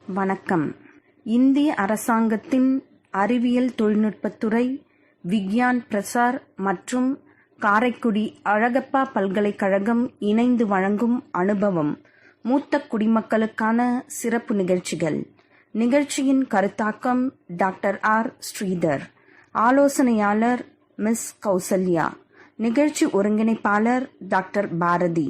வணக்கம். இந்திய அரசாங்கத்தின் அறிவியல் தொழில்நுட்பத்துறை, விக்யான் பிரசார் மற்றும் காரைக்குடி அழகப்பா பல்கலைக்கழகம் இணைந்து வழங்கும் அனுபவம் மூத்த குடிமக்களுக்கான சிறப்பு நிகழ்ச்சிகள். நிகழ்ச்சியின் கருத்தாக்கம் டாக்டர் ஆர். ஸ்ரீதர். ஆலோசனையாளர் மிஸ் கௌசல்யா. நிகழ்ச்சி ஒருங்கிணைப்பாளர் டாக்டர் பாரதி.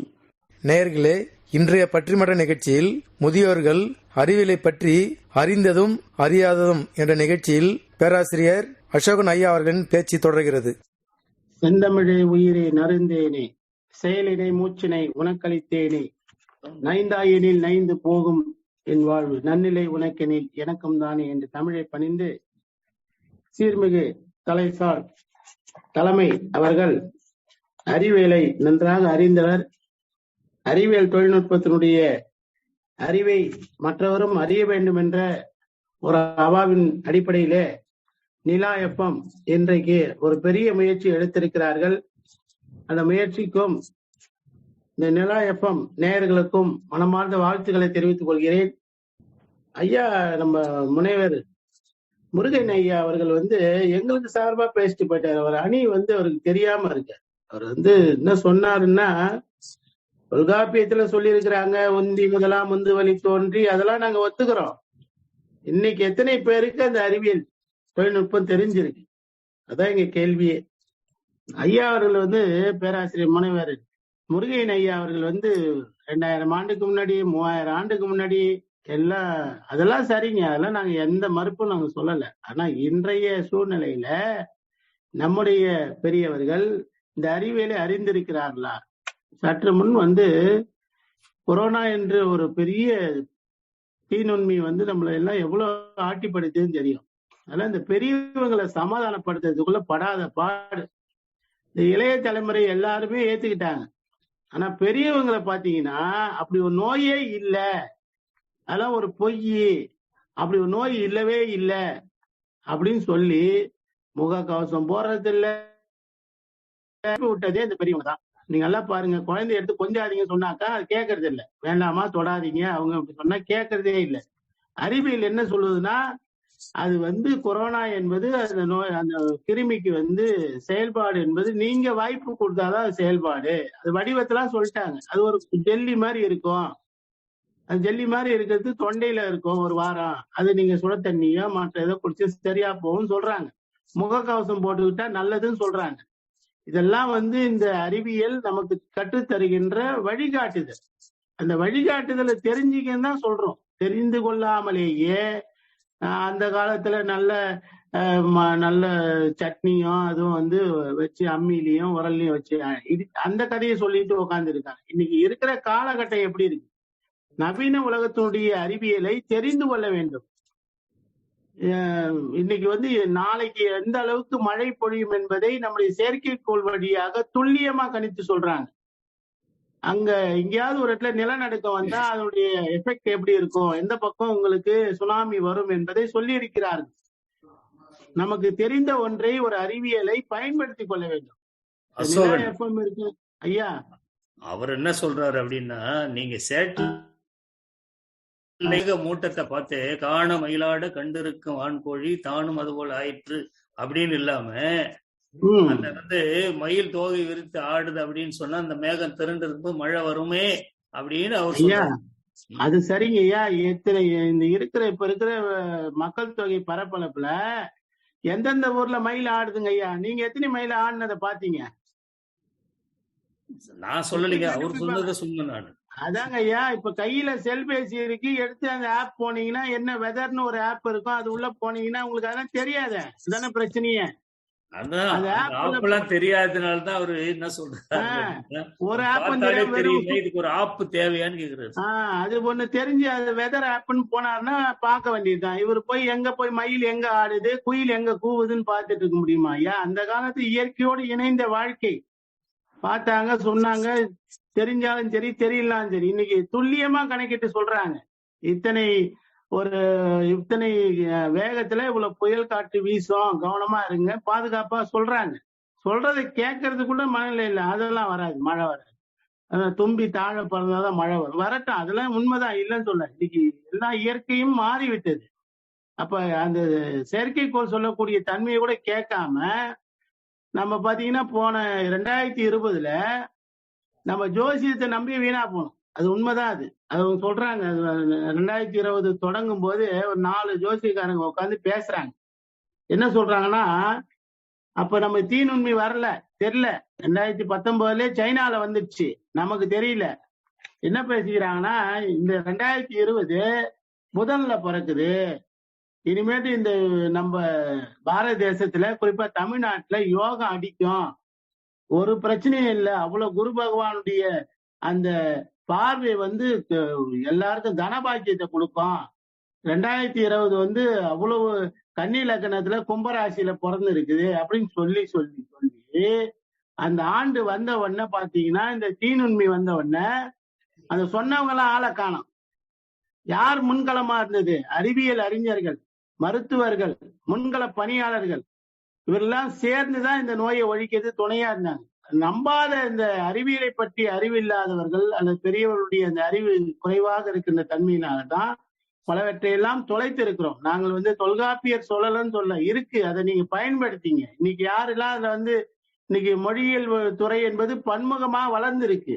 நேயர்களே, இன்றைய பற்றிமன்ற நிகழ்ச்சியில் முதியோர்கள் அறிவியலை பற்றி அறிந்ததும் அறியாததும் என்ற நிகழ்ச்சியில் பேராசிரியர் அசோகன் ஐயா அவர்களின் பேச்சு தொடர்கிறது. செந்தமிழே உயிரே நறுந்தேனே, செயலினை மூச்சினை உனக்களித்தேனே, நைந்தாயினில் நைந்து போகும் என் வாழ்வு, நன்னிலை உனக்கெனில் எனக்கும் தானே என்று தமிழை பணிந்து சீர்மிகு தலைசார் தலைமை அவர்கள் அறிவியலை நன்றாக அறிந்தவர். அறிவியல் தொழில்நுட்பத்தினுடைய அறிவை மற்றவரும் அறிய வேண்டும் என்ற ஒரு அவாவின் அடிப்படையிலே நிலா எஃப்எம் இன்றைக்கு ஒரு பெரிய முயற்சி எடுத்திருக்கிறார்கள். அந்த முயற்சிக்கும் இந்த நிலா எஃப்எம் நேயர்களுக்கும் மனமார்ந்த வாழ்த்துக்களை தெரிவித்துக் கொள்கிறேன். ஐயா, நம்ம முனைவர் முருகன் ஐயா அவர்கள் எங்களுக்கு சார்பா பேசிட்டு போயிட்டார். அவர் அணி அவருக்கு தெரியாம இருக்கு. அவர் என்ன சொன்னாருன்னா, தொல்காப்பியத்துல சொல்லி இருக்கிறாங்க, உந்தி முதலாம் முந்து வழி தோன்றி, அதெல்லாம் நாங்க ஒத்துக்கிறோம். இன்னைக்கு எத்தனை பேருக்கு அந்த அறிவியல் தொழில்நுட்பம் தெரிஞ்சிருக்கு? அதான் எங்க கேள்வியே. ஐயா அவர்கள் பேராசிரியர் முனைவர் முருகையன் ஐயா அவர்கள் 2000 ஆண்டுக்கு முன்னாடி 3000 ஆண்டுக்கு முன்னாடி எல்லாம் அதெல்லாம் சரிங்க, அதெல்லாம் நாங்க எந்த மறுப்பும் நாங்க சொல்லல. ஆனா இன்றைய சூழ்நிலையில நம்முடைய பெரியவர்கள் இந்த அறிவியலை அறிந்திருக்கிறார்களா? சற்று முன் கொரோனா என்ற ஒரு பெரிய தீநுண்மி நம்மள எல்லாம் எவ்வளவு ஆட்டிப்படுத்துன்னு தெரியும். அதெல்லாம் இந்த பெரியவங்களை சமாதானப்படுத்துறதுக்குள்ள படாத பாடு. இந்த இளைய தலைமுறை எல்லாருமே ஏத்துக்கிட்டாங்க. ஆனா பெரியவங்களை பாத்தீங்கன்னா, அப்படி ஒரு நோயே இல்லை, அதெல்லாம் ஒரு பொய், அப்படி ஒரு நோய் இல்லவே இல்லை அப்படின்னு சொல்லி முகக்கவசம் போடுறது இல்லை விட்டதே இந்த பெரியவங்க தான். நீங்க எல்லாம் பாருங்க, குழந்தைய எடுத்து கொஞ்சாதீங்க சொன்னாக்கா அது கேட்கறது இல்லை. வேண்டாமா தொடாதீங்க அவங்க அப்படி சொன்னா கேட்கறதே இல்லை. அறிவியல் என்ன சொல்லுதுன்னா, அது கொரோனா என்பது அந்த நோய், அந்த கிருமிக்கு செயல்பாடு என்பது நீங்க வாய்ப்பு கொடுத்தாதான் அது செயல்பாடு. அது வடிவத்தெல்லாம் சொல்லிட்டாங்க. அது ஒரு ஜெல்லி மாதிரி இருக்கும். அது ஜெல்லி மாதிரி இருக்கிறது தொண்டையில இருக்கும் ஒரு வாரம். அது நீங்க சுட தண்ணியோ மற்ற ஏதோ குடிச்சு சரியா போகும்னு சொல்றாங்க. முகக்கவசம் போட்டுக்கிட்டா நல்லதுன்னு சொல்றாங்க. இதெல்லாம் இந்த அறிவியல் நமக்கு கற்றுத்தருகின்ற வழிகாட்டுதல். அந்த வழிகாட்டுதலை தெரிஞ்சுக்கன்னு தான் சொல்றோம். தெரிந்து கொள்ளாமலேயே அந்த காலத்துல நல்ல சட்னியும் அதுவும் வச்சு அம்மிலையும் உரல்லையும் வச்சு அந்த கதையை சொல்லிட்டு உட்கார்ந்து இருக்காங்க. இன்னைக்கு இருக்கிற காலகட்டம் எப்படி இருக்கு? நவீன உலகத்தினுடைய அறிவியலை தெரிந்து கொள்ள வேண்டும். இன்னைக்கு நாளைக்கு எந்த அளவுக்கு மழை பொழியும் என்பதை நம்முடைய செயற்கைக்கோள் வழியாக துல்லியமா கணித்து சொல்றாங்க. அங்க எங்கேயாவது ஒரு இடத்துல நிலநடுக்கம் வந்தா அதனுடைய எஃபெக்ட் எப்படி இருக்கும், எந்த பக்கம் உங்களுக்கு சுனாமி வரும் என்பதை சொல்லி இருக்கிறார்கள். நமக்கு தெரிந்த ஒன்றை, ஒரு அறிவியலை பயன்படுத்திக் கொள்ள வேண்டும். இருக்கு ஐயா. அவர் என்ன சொல்றாரு அப்படின்னா, நீங்க மூட்டத்தை பார்த்து காண மயிலாட கண்டிருக்கும் ஆண்கோழி தானும் அதுபோல் ஆயிற்று அப்படின்னு இல்லாம, அந்த மயில் தோகை விரித்து ஆடுது அப்படின்னு சொன்னா அந்த மேகம் திரண்டு இருக்கும் மழை வருமே அப்படின்னு அவர் சொல்றாரு. அது சரிங்க ஐயா. இப்ப இருக்கிற மக்கள் தொகை பரப்பளப்புல எந்தெந்த ஊர்ல மயில் ஆடுதுங்க ஐயா? நீங்க எத்தனை மயில் ஆடுனதை பாத்தீங்க? நான் சொல்லலைங்க, அவர் சொன்னதை சொன்ன நானு. அதாங்க ஐயா, இப்ப கையில செல்பேசி இருக்கு, எடுத்து அந்த ஆப் போனீங்கன்னா, என்ன வெதர்னு ஒரு ஆப் இருக்கும், அது உள்ள போனீங்கன்னா உங்களுக்கு அதெல்லாம் தெரியாத. அதுதானே பிரச்சனையே. அதான் தெரியாததுனாலதான் அவரு என்ன சொல்றாரு, ஒரு ஆப் இதுக்கு ஒரு ஆப் தேவையான்னு கேக்குறாரு. அது ஒண்ணு தெரிஞ்சு அது வெதர் ஆப்னு போனாருன்னா பார்க்க வேண்டியதுதான். இவர் எங்க போய் மயில் எங்க ஆடுது, குயில் எங்க கூவுதுன்னு பார்த்துட்டு இருக்க முடியுமா ஐயா? அந்த காலத்து இயற்கையோடு இணைந்த வாழ்க்கை பார்த்தாங்க, சொன்னாங்க. தெரிஞ்சாலும் சரி தெரியலாம் சரி, இன்னைக்கு துல்லியமா கணக்கிட்டு சொல்றாங்க. இத்தனை வேகத்துல இவ்வளவு புயல் காற்று வீசும், கவனமா இருங்க, பாதுகாப்பா சொல்றாங்க. சொல்றதை கேட்கறதுக்குள்ள மனநிலை இல்லை, அதெல்லாம் வராது, மழை வராது. தும்பி தாழ பறந்தாதான் மழை வரும். வரட்டும், அதெல்லாம் உண்மைதான், இல்லைன்னு சொல்ல. இன்னைக்கு எல்லா இயற்கையும் மாறிவிட்டது. அப்ப அந்த செயற்கைக்கோள் சொல்லக்கூடிய தன்மையை கூட கேட்காம நம்ம பாத்தீங்கன்னா போன 2020 நம்ம ஜோசியத்தை நம்பி வீணா போனோம். அது உண்மைதான். அது அவங்க சொல்றாங்க, 2020 தொடங்கும் போது ஒரு 4 ஜோசியக்காரங்க உட்காந்து பேசுறாங்க. என்ன சொல்றாங்கன்னா, அப்ப நம்ம தீநுண்மி வரல, தெரியல. 2019 சைனால வந்துடுச்சு, நமக்கு தெரியல. என்ன பேசிக்கிறாங்கன்னா, இந்த 2020 முதல்ல பிறக்குது, இனிமேட்டு இந்த நம்ம பாரத தேசத்துல குறிப்பா தமிழ்நாட்டுல யோகம் அடிக்கும், ஒரு பிரச்சனையும் இல்லை. அவ்வளவு குரு பகவானுடைய அந்த பார்வை எல்லாருக்கும் தனபாக்கியத்தை கொடுக்கும். 2020 அவ்வளவு கன்னி லக்னத்துல கும்பராசியில பிறந்து இருக்குது அப்படின்னு சொல்லி சொல்லி சொல்லி அந்த ஆண்டு வந்த உடனே பாத்தீங்கன்னா, இந்த தீநுண்மி வந்த உடனே அந்த சொன்னவங்க எல்லாம் ஆளை காணோம். யார் முன்களமா இருந்தது? அறிவியல் அறிஞர்கள், மருத்துவர்கள், முன்கள பணியாளர்கள், இவரெல்லாம் சேர்ந்துதான் இந்த நோயை ஒழிக்கிறது துணையா இருந்தாங்க. நம்பாத இந்த அறிவியலை பற்றி அறிவில்லாதவர்கள் அல்லது பெரியவர்களுடைய அந்த அறிவு குறைவாக இருக்கின்ற தன்மையினால்தான் பலவற்றையெல்லாம் தொலைத்து இருக்கிறோம். நாங்கள் தொல்காப்பியர் சொல்லலன்னு சொல்ல இருக்கு, அதை நீங்க பயன்படுத்திங்க. இன்னைக்கு யாரெல்லாம் அதுல இன்னைக்கு மொழியியல் துறை என்பது பன்முகமா வளர்ந்து இருக்கு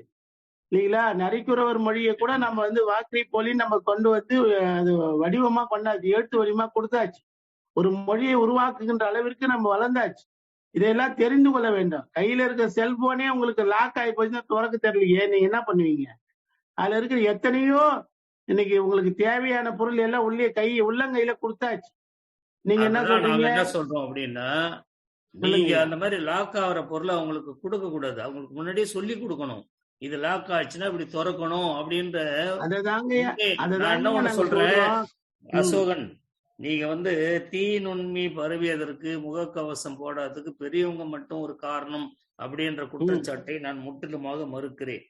இல்லைங்களா? நரிக்குறவர் மொழியை கூட நம்ம வாக்கை போலி நம்ம கொண்டு அது வடிவமா கொண்டாச்சு, எழுத்து வடிவமா கொடுத்தாச்சு. ஒரு மொழியை உருவாக்குகின்ற அளவிற்கு நம்ம வளர்ந்தாச்சு. இதையெல்லாம் தெரிந்து கொள்ள வேண்டும். கையில இருக்க செல்போனே உங்களுக்கு லாக் ஆகி போச்சுன்னா திறக்க தெரியலையே, நீங்க என்ன பண்ணுவீங்க? அதுல இருக்கிற எத்தனையோ இன்னைக்கு உங்களுக்கு தேவையான பொருள் எல்லாம் உள்ளங்கையில கொடுத்தாச்சு. நீங்க என்ன சொல்றீங்க? என்ன சொல்றோம் அப்படின்னா, நீங்க அந்த மாதிரி லாக் ஆகிற பொருளை அவங்களுக்கு கொடுக்க கூடாது, அவங்களுக்கு முன்னாடியே சொல்லி கொடுக்கணும். இது லாக் ஆச்சுன்னா இப்படி திறக்கணும் அப்படின்ற. என்ன ஒண்ணு சொல்றேன் அசோகன், நீங்க தீநுண்மி பரவியதற்கு முகக்கவசம் போடாததுக்கு பெரியவங்க மட்டும் ஒரு காரணம் அப்படின்ற குற்றச்சாட்டை நான் முற்றிலுமாக மறுக்கிறேன்.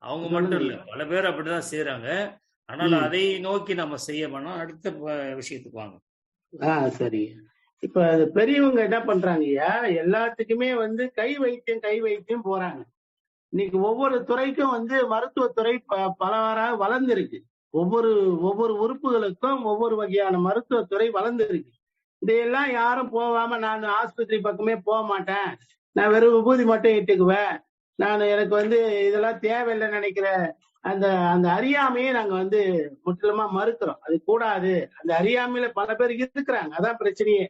அவங்க மட்டும் இல்ல, பல பேர் அப்படிதான் செய்யறாங்க. ஆனால் அதை நோக்கி நம்ம செய்ய வேணாம். அடுத்த விஷயத்துக்கு வாங்க. சரி, இப்ப பெரியவங்க என்ன பண்றாங்கய்யா, எல்லாத்துக்குமே கை வைத்தியம் போறாங்க. இன்னைக்கு ஒவ்வொரு துறைக்கும் மருத்துவத்துறை பலவாறாக வளர்ந்துருக்கு. ஒவ்வொரு உறுப்புகளுக்கும் ஒவ்வொரு வகையான மருத்துவத்துறை வளர்ந்து இருக்கு. இதையெல்லாம் யாரும் போகாம, நான் ஆஸ்பத்திரி பக்கமே போக மாட்டேன், நான் வெறும் விபூதி மட்டும் இட்டுக்குவேன், எனக்கு இதெல்லாம் தேவையில்லைன்னு நினைக்கிற அந்த அறியாமையை நாங்க முற்றிலுமா மறுக்கிறோம். அது கூடாது. அந்த அறியாமையில பல பேர் இருக்கிறாங்க. அதான் பிரச்சனையே.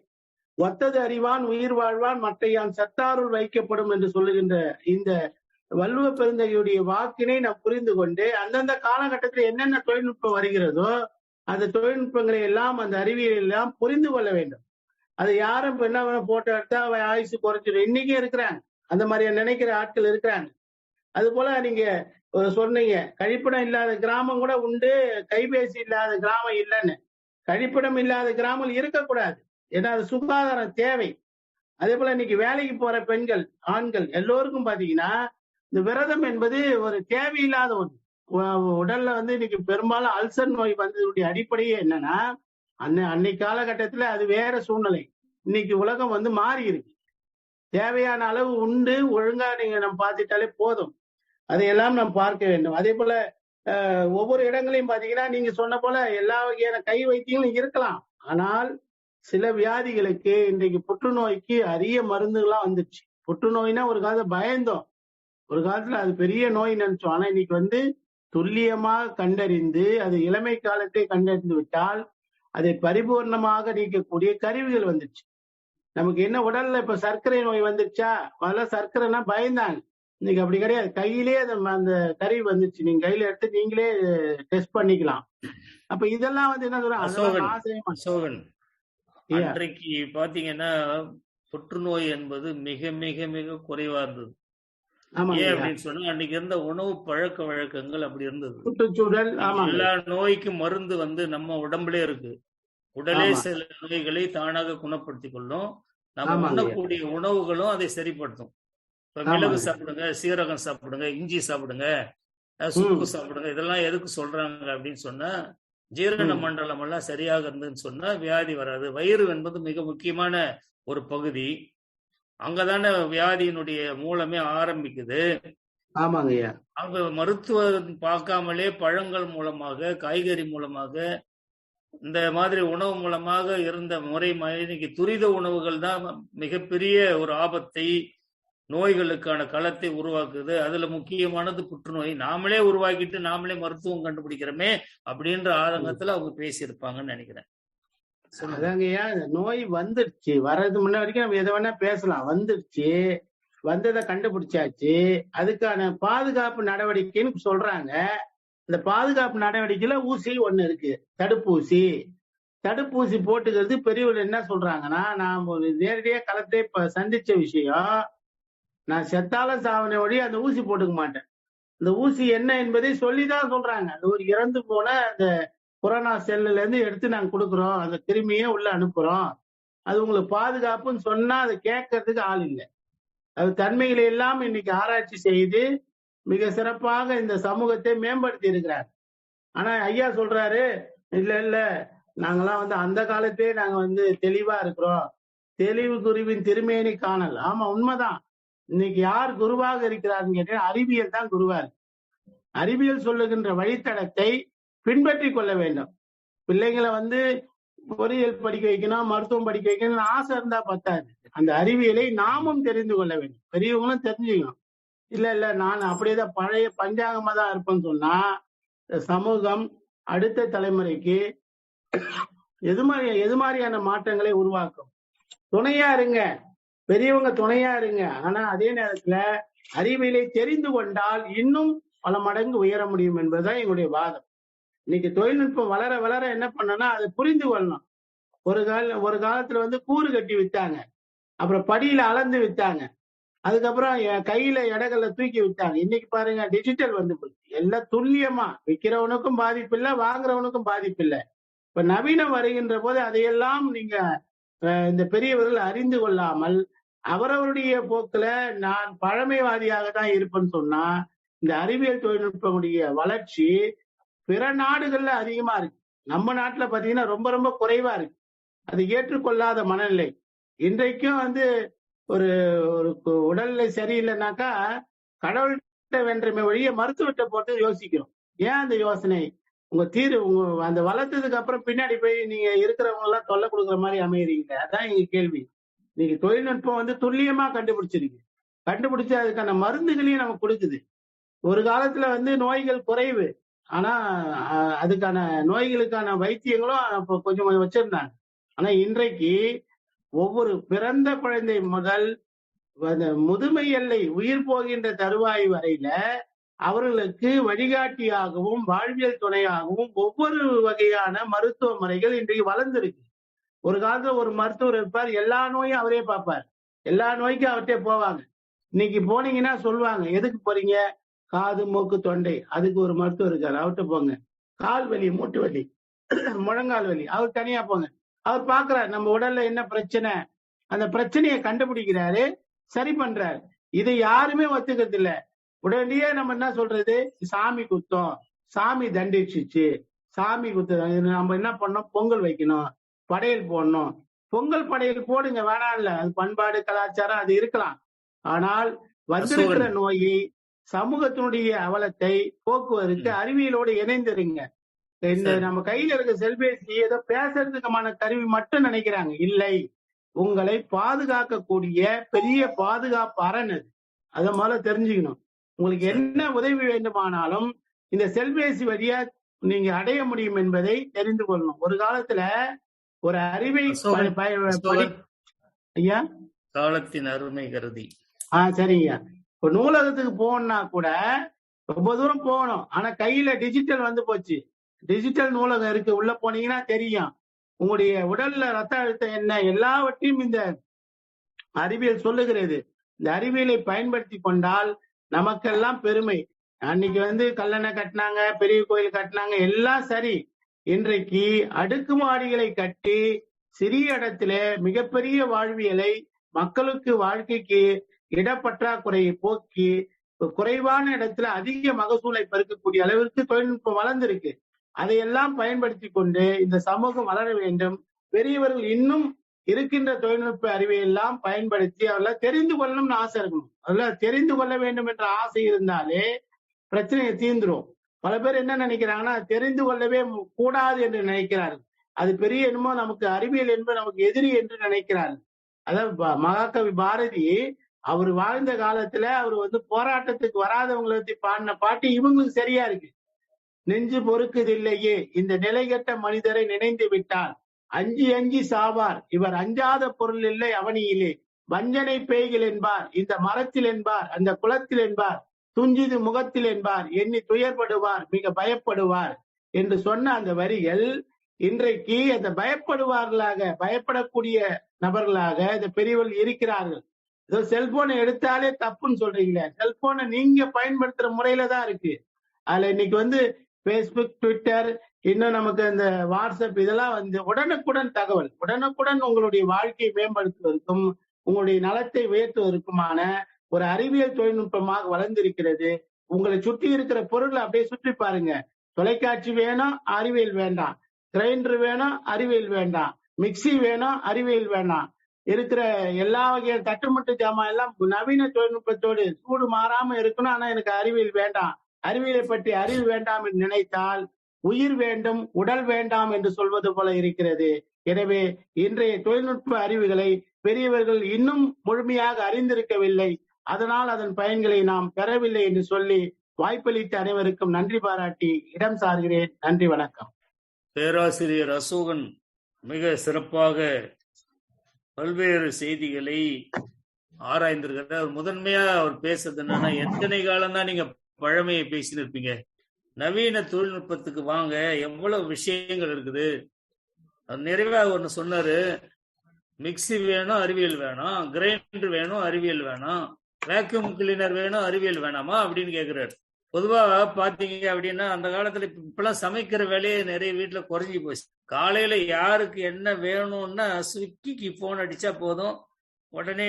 ஒத்தது அறிவான் உயிர் வாழ்வான் மற்றையான் சத்தாருள் வைக்கப்படும் என்று சொல்லுகின்ற இந்த வள்ளுவ பெருந்தகையுடைய வாக்கினை நாம் புரிந்து கொண்டு அந்தந்த காலகட்டத்தில் என்னென்ன தொழில்நுட்பம் வருகிறதோ அந்த தொழில்நுட்பங்களை எல்லாம், அந்த அறிவியல் எல்லாம் புரிந்து கொள்ள வேண்டும். அது யாரும் இப்ப என்ன போட்டோ எடுத்தா அவ ஆயுசு குறைச்சிடும், இன்னைக்கு இருக்கிறாங்க. அந்த மாதிரி நினைக்கிற ஆட்கள் இருக்கிறாங்க. அது போல நீங்க சொன்னீங்க, கழிப்பிடம் இல்லாத கிராமம் கூட உண்டு, கைபேசி இல்லாத கிராமம் இல்லைன்னு. கழிப்பிடம் இல்லாத கிராமம் இருக்கக்கூடாது, ஏன்னா அது சுகாதாரம் தேவை. அதே போல இன்னைக்கு வேலைக்கு போற பெண்கள், ஆண்கள் எல்லோருக்கும் பாத்தீங்கன்னா இந்த விரதம் என்பது ஒரு தேவையில்லாத ஒன்று. உடல்ல இன்னைக்கு பெரும்பாலும் அல்சர் நோய் வந்ததுடைய அடிப்படையே என்னன்னா, அன்னைக்கு காலகட்டத்துல அது வேற சூழ்நிலை. இன்னைக்கு உலகம் மாறி இருக்கு. தேவையான அளவு உண்டு ஒழுங்கா நம்ம பார்த்துட்டாலே போதும். அதையெல்லாம் நாம் பார்க்க வேண்டும். அதே போல ஒவ்வொரு இடங்களையும் பாத்தீங்கன்னா நீங்க சொன்ன போல எல்லா வகையான கை வைத்தியங்களும் இருக்கலாம். ஆனால் சில வியாதிகளுக்கு இன்றைக்கு புற்றுநோய்க்கு அரிய மருந்துகள்லாம் வந்துருச்சு. புற்றுநோய்னா ஒரு காலத்துல பயந்தோம், ஒரு காலத்துல அது பெரிய நோய் நினைச்சோம். ஆனா இன்னைக்கு துல்லியமாக கண்டறிந்து அது இளமை காலத்தை கண்டறிந்து விட்டால் அதை பரிபூர்ணமாக நீக்கக்கூடிய கருவிகள் வந்துருச்சு. நமக்கு என்ன உடல்ல இப்ப சர்க்கரை நோய் வந்துருச்சா? முதல்ல சர்க்கரைனா பயந்தாங்க. இன்னைக்கு அப்படி கிடையாது. கையிலேயே அந்த கருவி வந்துருச்சு, நீங்க கையில எடுத்து நீங்களே டெஸ்ட் பண்ணிக்கலாம். அப்ப இதெல்லாம் என்ன சொல்றாங்க, அன்றைக்கு பாத்தீங்கன்னா புற்றுநோய் என்பது மிக மிக மிக குறைவா இருந்தது. ஏன் அப்படின்னு சொன்னா, அன்னைக்கு இருந்த உணவு பழக்க வழக்கங்கள் அப்படி இருந்தது. சுற்றுச்சூழல், எல்லா நோய்க்கும் மருந்து நம்ம உடம்புலே இருக்கு. உடலே சில நோய்களை தானாக குணப்படுத்திக் கொள்ளும். நம்ம உண்ணக்கூடிய உணவுகளும் அதை சரிப்படுத்தும். இப்ப மிளகு சாப்பிடுங்க, சீரகம் சாப்பிடுங்க, இஞ்சி சாப்பிடுங்க, சுப்பு சாப்பிடுங்க. இதெல்லாம் எதுக்கு சொல்றாங்க அப்படின்னு சொன்னா, ஜீரண மண்டலம் எல்லாம் சரியாக இருந்துன்னு சொன்னா வியாதி வராது. வயிறு என்பது மிக முக்கியமான ஒரு பகுதி. அங்கதானே வியாதியினுடைய மூலமே ஆரம்பிக்குது. ஆமாங்க ஐயா. அவங்க மருத்துவம் பார்க்காமலே பழங்கள் மூலமாக, காய்கறி மூலமாக, இந்த மாதிரி உணவு மூலமாக இருந்த முறை இன்னைக்கு துரித உணவுகள் தான் மிகப்பெரிய ஒரு ஆபத்தை, நோய்களுக்கான களத்தை உருவாக்குது. அதுல முக்கியமானது புற்றுநோய். நாமளே உருவாக்கிட்டு நாமளே மருத்துவம் கண்டுபிடிக்கிறோமே அப்படின்ற ஆதங்கத்துல அவங்க பேசியிருப்பாங்கன்னு நினைக்கிறேன். அதாங்கய்யா, நோய் வந்துருச்சு, வர்றது முன்ன வரைக்கும் நம்ம எதை வேணா பேசலாம். வந்துருச்சு, வந்ததை கண்டுபிடிச்சாச்சு, அதுக்கான பாதுகாப்பு நடவடிக்கைன்னு சொல்றாங்க. இந்த பாதுகாப்பு நடவடிக்கையில ஊசி ஒண்ணு இருக்கு, தடுப்பூசி. தடுப்பூசி போட்டுக்கிறது பெரியவர்கள் என்ன சொல்றாங்கன்னா, நான் ஒரு நேரடியா களத்தை சந்திச்ச விஷயம், நான் செத்தாலும் சாவன வழி அந்த ஊசி போட்டுக்க மாட்டேன். இந்த ஊசி என்ன என்பதை சொல்லிதான் சொல்றாங்க. அது ஒரு இறந்து போன அந்த கொரோனா செல்லுல இருந்து எடுத்து நாங்க கொடுக்குறோம், அந்த கிருமியை உள்ள அனுப்புறோம், அது உங்களுக்கு பாதுகாப்புன்னு சொன்னா அதை கேட்கறதுக்கு ஆள் இல்லை. அது தன்மைகளை எல்லாம் இன்னைக்கு ஆராய்ச்சி செய்து மிக சிறப்பாக இந்த சமூகத்தை மேம்படுத்தி இருக்கிறார். ஆனா ஐயா சொல்றாரு, இல்ல இல்ல நாங்கெல்லாம் அந்த காலத்திலே நாங்க தெளிவா இருக்கிறோம், தெளிவு குருவின் திருமேனி காணல். ஆமா, உண்மைதான். இன்னைக்கு யார் குருவாக இருக்கிறாருன்னு கேட்டா அறிவியல் தான் குருவா இருக்கு. அறிவியல் சொல்லுகின்ற வழித்தடத்தை பின்பற்றி கொள்ள வேண்டும். பிள்ளைங்களை பொறியியல் படிக்க வைக்கணும், மருத்துவம் படிக்க வைக்கணும்னு ஆசை இருந்தா பத்தாது. அந்த அறிவியலை நாமும் தெரிந்து கொள்ள வேண்டும், பெரியவங்களும் தெரிஞ்சுக்கணும். இல்ல இல்ல நான் அப்படியேதான் பழைய பஞ்சாங்கமா தான் இருப்பேன்னு சொன்னா சமூகம் அடுத்த தலைமுறைக்கு எது மாதிரியான மாற்றங்களை உருவாக்கும். துணையா இருங்க, பெரியவங்க துணையா இருங்க. ஆனா அதே நேரத்துல அறிவியலை தெரிந்து கொண்டால் இன்னும் பல மடங்கு உயர முடியும் என்பதுதான் எங்களுடைய வாதம். இன்னைக்கு தொழில்நுட்பம் வளர வளர என்ன பண்ணனா அதை புரிந்து கொள்ளணும். ஒரு காலத்துல கூறு கட்டி வித்தாங்க, அப்புறம் படியில அளந்து வித்தாங்க, அதுக்கப்புறம் கையில எடைகள்ல தூக்கி வித்தாங்க. இன்னைக்கு பாருங்க டிஜிட்டல் எல்லாம் துல்லியமா, விற்கிறவனுக்கும் பாதிப்பு இல்லை, வாங்குறவனுக்கும் பாதிப்பு இல்லை. இப்ப நவீனம் வருகின்ற போது அதையெல்லாம் நீங்க இந்த பெரியவர்கள் அறிந்து கொள்ளாமல் அவரவருடைய போக்குல நான் பழமைவாதியாக தான் இருப்பேன்னு சொன்னா இந்த அறிவியல் தொழில்நுட்பமுடைய வளர்ச்சி பிற நாடுகள்ல அதிகமா இருக்கு. நம்ம நாட்டுல பாத்தீங்கன்னா ரொம்ப ரொம்ப குறைவா இருக்கு. அது ஏற்றுக்கொள்ளாத மனநிலை. இன்றைக்கும் ஒரு ஒரு உடல்நிலை சரியில்லைனாக்கா கடவுள்கிட்ட வென்றமை வழிய மருத்துவத்தை போட்டு யோசிக்கிறோம். ஏன் அந்த யோசனை? உங்க அந்த வளர்த்ததுக்கு அப்புறம் பின்னாடி போய் நீங்க இருக்கிறவங்க எல்லாம் தொல்லை கொடுக்குற மாதிரி அமையறீங்க. அதான் எங்க கேள்வி. நீங்க தொழில்நுட்பம் துல்லியமா கண்டுபிடிச்சிருக்கு, கண்டுபிடிச்சு அதுக்கான மருந்துகளையும் நமக்கு கொடுக்குது. ஒரு காலத்துல நோய்கள் குறைவு, ஆனா அதுக்கான நோய்களுக்கான வைத்தியங்களும் கொஞ்சம் வச்சிருந்தாங்க. ஆனா இன்றைக்கு ஒவ்வொரு பிறந்த குழந்தை முதல் முதுமை எல்லை உயிர் போகின்ற தருவாய் வரையில அவர்களுக்கு வழிகாட்டியாகவும் வாழ்வியல் துணையாகவும் ஒவ்வொரு வகையான மருத்துவ முறைகள் இன்றைக்கு வளர்ந்துருக்கு. ஒரு காலத்துல ஒரு மருத்துவர் இருப்பார், எல்லா நோயும் அவரே பார்ப்பார், எல்லா நோய்க்கும் அவர்கிட்ட போவாங்க. இன்னைக்கு போனீங்கன்னா சொல்லுவாங்க, எதுக்கு போறீங்க? காது மூக்கு தொண்டை, அதுக்கு ஒரு மருத்துவர் இருக்காரு, அவர்கிட்ட போங்க. கால் வலி, மூட்டு வலி, முழங்கால் வலி, அவர் தனியா போங்க. அவர் பாக்குறாரு நம்ம உடல்ல என்ன பிரச்சனை, அந்த பிரச்சனையை கண்டுபிடிக்கிறாரு, சரி பண்றாரு. இதை யாருமே ஒத்துக்கிறது இல்ல. உடனடியே நம்ம என்ன சொல்றது, சாமி குத்தம், சாமி தண்டிச்சிச்சு, சாமி குத்த நம்ம என்ன பண்ணோம், பொங்கல் வைக்கணும், படையல் போடணும். பொங்கல் படையல் போடுங்க, வேணாம் இல்ல, அது பண்பாடு கலாச்சாரம் அது இருக்கலாம். ஆனால் வந்திருக்கிற நோயை சமூகத்தினுடைய அவலத்தை போக்குவதற்கு அறிவியலோடு இணைந்திருங்க. இந்த நம்ம கையில இருக்க செல்பேசி ஏதோ பேசுறதுக்குமான கருவி மட்டும் நினைக்கிறாங்க. இல்லை, உங்களை பாதுகாக்கக்கூடிய பெரிய பாதுகாப்பு அரண் அது. அதை முதல்ல தெரிஞ்சுக்கணும். உங்களுக்கு என்ன உதவி வேண்டுமானாலும் இந்த செல்பேசி வழியா நீங்க அடைய முடியும் என்பதை தெரிந்து கொள்ளணும். ஒரு காலத்துல ஒரு அறிவை ஐயா காலத்தின் அருமை கருதி சரிங்க, இப்ப நூலகத்துக்கு போகணும்னா கூட ரொம்ப தூரம் போகணும். ஆனா கையில டிஜிட்டல் போச்சு. டிஜிட்டல் நூலகம் இருக்கு, உள்ள போனீங்கன்னா தெரியும் உங்களுடைய உடல்ல ரத்த அழுத்தம் என்ன, எல்லாவற்றையும் இந்த அறிவியல் சொல்லுகிறது. இந்த அறிவியலை பயன்படுத்தி கொண்டால் நமக்கெல்லாம் பெருமை. அன்னைக்கு கல்லணை கட்டினாங்க, பெரிய கோயில் கட்டினாங்க, எல்லாம் சரி. இன்றைக்கு அடுக்குமாடிகளை கட்டி சிறிய இடத்துல மிகப்பெரிய வாழ்வியலை, மக்களுக்கு வாழ்க்கைக்கு இடப்பற்றாக்குறையை போக்கி குறைவான இடத்துல அதிக மகசூலை பெருக்கக்கூடிய அளவிற்கு தொழில்நுட்பம் வளர்ந்திருக்கு. அதையெல்லாம் பயன்படுத்தி கொண்டு இந்த சமூகம் வளர வேண்டும். பெரியவர்கள் இன்னும் இருக்கின்ற தொழில்நுட்ப அறிவை எல்லாம் பயன்படுத்தி அவர்கள் தெரிந்து கொள்ளணும்னு ஆசை இருக்கணும். அதெல்லாம் தெரிந்து கொள்ள வேண்டும் என்ற ஆசை இருந்தாலே பிரச்சனையை தீர்ந்துரும். பல பேர் என்ன நினைக்கிறாங்கன்னா, தெரிந்து கொள்ளவே கூடாது என்று நினைக்கிறார்கள். அது பெரிய என்னமோ நமக்கு அறிவியல் என்பது நமக்கு எதிரி என்று நினைக்கிறார்கள். அதாவது மகாகவி பாரதி அவர் வாழ்ந்த காலத்துல அவர் போராட்டத்துக்கு வராதவங்களை பத்தி பாடின பாட்டு இவங்களுக்கு சரியா இருக்கு. நெஞ்சு பொறுக்குதில்லையே இந்த நிலைகட்ட மனிதரை நினைந்து விட்டால் அஞ்சி அஞ்சி சாவார் இவர் அஞ்சாத பொருள் இல்லை அவனியிலே வஞ்சனை பேய்கள் என்பார் இந்த மரத்தில் என்பார் அந்த குளத்தில் என்பார் துஞ்சிது முகத்தில் என்பார் எண்ணி துயர்படுவார் மிக பயப்படுவார் என்று சொன்ன அந்த வரிகள் இன்றைக்கு அந்த பயப்படுவார்களாக பயப்படக்கூடிய நபர்களாக இந்த பெரியவர்கள் இருக்கிறார்கள். ஏதோ செல்போனை எடுத்தாலே தப்புன்னு சொல்றீங்களே, செல்போனை நீங்க பயன்படுத்துற முறையில தான் இருக்கு. அதுல இன்னைக்கு பேஸ்புக், ட்விட்டர், இன்னும் நமக்கு இந்த வாட்ஸ்அப் இதெல்லாம் உடனுக்குடன் தகவல், உடனுக்குடன் உங்களுடைய வாழ்க்கையை மேம்படுத்துவதற்கும் உங்களுடைய நலத்தை உயர்த்துவதற்குமான ஒரு அறிவியல் தொழில்நுட்பமாக வளர்ந்திருக்கிறது. உங்களை சுற்றி இருக்கிற பொருட்களை அப்படியே சுற்றி பாருங்க. தொலைக்காட்சி வேணும், அறிவியல் வேண்டாம். கிரைண்டர் வேணும், அறிவியல் வேண்டாம். மிக்சி வேணும், அறிவியல் வேண்டாம். இருக்கிற எல்லா வகையான தட்டுமுட்டு ஜாமான் எல்லாம் நவீன தொழில்நுட்பத்தோடு சூடு மாறாம இருக்கணும். ஆனா எனக்கு அறிவியல் வேண்டாம், அறிவியலை பற்றி அறிவு வேண்டாம் என்று நினைத்தால் உயிர் வேண்டும் உடல் வேண்டாம் என்று சொல்வது போல இருக்கிறது. எனவே இன்றைய தொழில்நுட்ப அறிவுகளை பெரியவர்கள் இன்னும் முழுமையாக அறிந்திருக்கவில்லை. அதனால் அதன் பயன்களை நாம் பெறவில்லை என்று சொல்லி வாய்ப்பளித்த அனைவருக்கும் நன்றி பாராட்டி இடம் சார்கிறேன். நன்றி, வணக்கம். பேராசிரியர் அசோகன் மிக சிறப்பாக பல்வேறு செய்திகளை ஆராய்ந்திருக்கிறார். முதன்மையா அவர் பேசுறது என்னன்னா, எத்தனை காலம் தான் நீங்க பழமையை பேசின்னு இருப்பீங்க, நவீன தொழில்நுட்பத்துக்கு வாங்க, எவ்வளவு விஷயங்கள் இருக்குது. நிறைவா ஒண்ணு சொன்னாரு, மிக்சி வேணும் அறிவியல் வேணும், கிரைண்டர் வேணும் அறிவியல் வேணும், வேக்யூம் கிளீனர் வேணும் அறிவியல் வேணாமா அப்படின்னு கேக்குறாரு. பொதுவா பாத்தீங்க அப்படின்னா அந்த காலத்துல இப்பெல்லாம் சமைக்கிற வேலையே நிறைய வீட்டுல குறைஞ்சி போச்சு. காலையில யாருக்கு என்ன வேணும்னா ஸ்விக்கிக்கு போன் அடிச்சா போதும், உடனே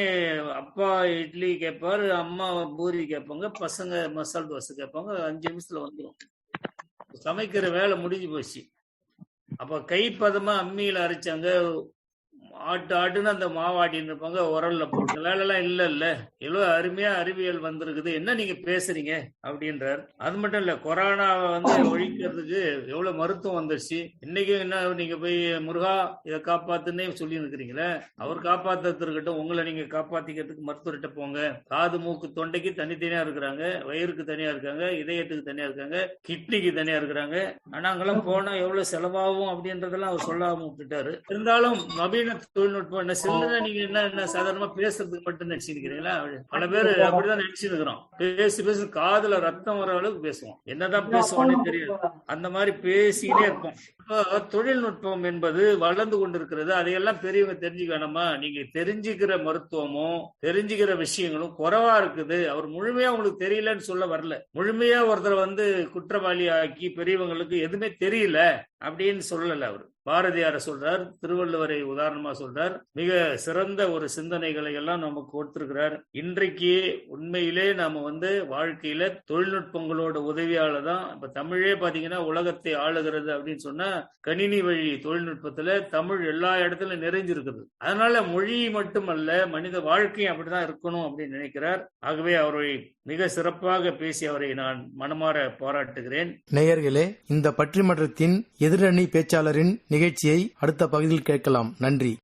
அப்பா இட்லி கேட்பாரு, அம்மா பூரி கேட்பாங்க, பசங்க மசால் தோசை கேட்பாங்க, 5 நிமிஷத்துல வந்துடும். சமைக்கிற வேலை முடிஞ்சு போச்சு. அப்ப கைப்பதமா அம்மியில அரைச்சாங்க, ஆட்டுன்னு அந்த மாவாட்டின்னு இருப்பாங்க, உரல்ல போட்டு. வேலைலாம் இல்ல எவ்வளவு அருமையா அறிவியல் வந்திருக்குது, என்ன நீங்க பேசுறீங்க அப்படின்றார். அது மட்டும் இல்ல, கொரோனாவை ஒழிக்கிறதுக்கு எவ்வளவு மருத்துவம் வந்துருச்சு. இன்னைக்கு என்ன நீங்க போய் முருகா இதை காப்பாத்துன்னே சொல்லி இருக்கிறீங்களே, அவர் காப்பாத்துறது இருக்கட்டும், உங்களை நீங்க காப்பாத்திக்கிறதுக்கு மருத்துவர்கிட்ட போங்க. காது மூக்கு தொண்டைக்கு தனித்தனியா இருக்கிறாங்க, வயிறுக்கு தனியா இருக்காங்க, இதயத்துக்கு தனியா இருக்காங்க, கிட்னிக்கு தனியா இருக்கிறாங்க. ஆனா அங்கெல்லாம் போனா எவ்வளவு செலவாகும் அப்படின்றதெல்லாம் அவர் சொல்லாம விட்டுட்டாரு. இருந்தாலும் நவீன தொழில்நுட்பம் என்ன சின்னதா நீங்க என்ன சாதாரணமா பேசுறதுக்கு மட்டும் நினைச்சுக்கிறீங்களா? பல பேர் அப்படிதான் நினைச்சுட்டு இருக்கிறோம். பேசி காதுல ரத்தம் வர அளவுக்கு பேசுவோம், என்னதான் பேசுவோம்னே தெரியாது, அந்த மாதிரி பேசிக்கிட்டே இருப்போம். தொழில்நுட்பம் என்பது வளர்ந்து கொண்டிருக்கிறது. அதையெல்லாம் பெரியவங்க தெரிஞ்சுக்க வேணாமா? நீங்க தெரிஞ்சுக்கிற மருத்துவமும் தெரிஞ்சுக்கிற விஷயங்களும் குறைவா இருக்குது. அவர் முழுமையா உங்களுக்கு தெரியலன்னு சொல்ல வரல. முழுமையா ஒருத்தர் குற்றவாளி ஆக்கி பெரியவங்களுக்கு எதுவுமே தெரியல அப்படின்னு சொல்லல. அவர் பாரதியார சொல்றார், திருவள்ளுவரை உதாரணமா சொல்றார். மிக சிறந்த ஒரு சிந்தனைகளை எல்லாம் நமக்கு கொடுத்திருக்கிறார். இன்றைக்கு உண்மையிலே நாம வாழ்க்கையில தொழில்நுட்பங்களோட உதவியால தான் இப்ப தமிழே பாத்தீங்கன்னா உலகத்தை ஆளுகிறது அப்படின்னு சொன்னா கணினி வழி தொழில்நுட்பத்துல தமிழ் எல்லா இடத்துலயும் நிறைஞ்சிருக்குது. அதனால மொழி மட்டுமல்ல, மனித வாழ்க்கையும் அப்படிதான் இருக்கணும் அப்படின்னு நினைக்கிறார். ஆகவே அவரை மிக சிறப்பாக பேசி அவரை நான் மனமாற பாராட்டுகிறேன். நேயர்களே, இந்த பட்டிமன்றத்தின் எதிரணி பேச்சாளரின் நிகழ்ச்சியை அடுத்த பகுதியில் கேட்கலாம். நன்றி.